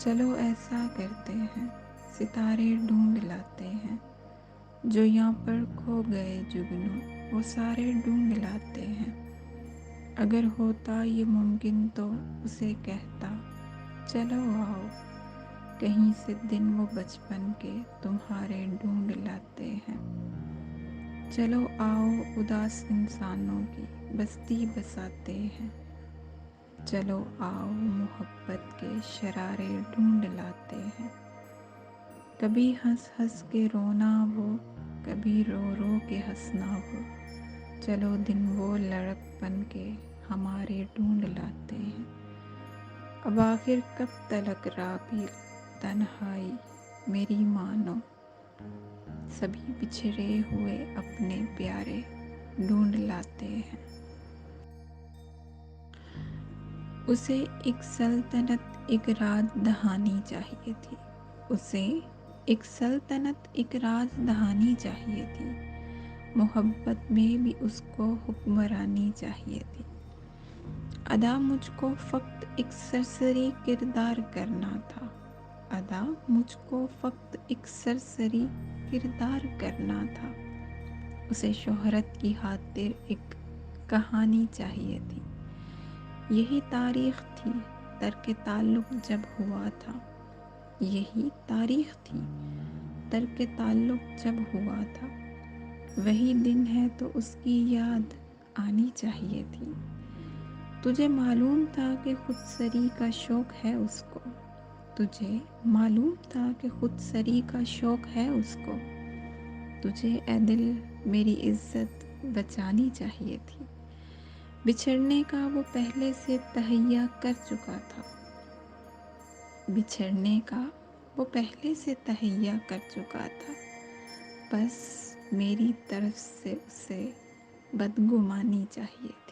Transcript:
چلو ایسا کرتے ہیں، ستارے ڈھونڈ لاتے ہیں، جو یہاں پر کھو گئے جگنو وہ سارے ڈھونڈ لاتے ہیں۔ اگر ہوتا یہ ممکن تو اسے کہتا، چلو آؤ، کہیں سے دن وہ بچپن کے تمہارے ڈھونڈ لاتے ہیں۔ چلو آؤ، اداس انسانوں کی بستی بساتے ہیں۔ چلو آؤ، محبت کے شرارے ڈھونڈ لاتے ہیں۔ کبھی ہنس ہنس کے رونا ہو، کبھی رو رو کے ہنسنا ہو، چلو دن وہ لڑکپن کے ہمارے ڈھونڈ لاتے ہیں۔ اب آخر کب تلک رابی تنہائی میری مانو، سبھی بچھڑے ہوئے اپنے پیارے ڈھونڈ لاتے ہیں۔ اسے ایک سلطنت ایک راز دہانی چاہیے تھی، اسے ایک سلطنت ایک راز دہانی چاہیے تھی، محبت میں بھی اس کو حکمرانی چاہیے تھی۔ ادا مجھ کو فقط ایک سرسری کردار کرنا تھا، ادا مجھ کو فقط ایک سرسری کردار کرنا تھا۔ اسے شہرت کی خاطر ایک کہانی چاہیے تھی، یہی تاریخ تھی ترک تعلق جب ہوا تھا، یہی تاریخ تھی ترک تعلق جب ہوا تھا۔ وہی دن ہے تو اس کی یاد آنی چاہیے تھی۔ تجھے معلوم تھا کہ خود سری کا شوق ہے اس کو، تجھے معلوم تھا کہ خود سری کا شوق ہے اس کو، تجھے اے دل میری عزت بچانی چاہیے تھی۔ بچھڑنے کا وہ پہلے سے تہیہ کر چکا تھا، بچھڑنے کا وہ پہلے سے تہیہ کر چکا تھا، بس میری طرف سے اسے بدگمانی چاہیے تھی۔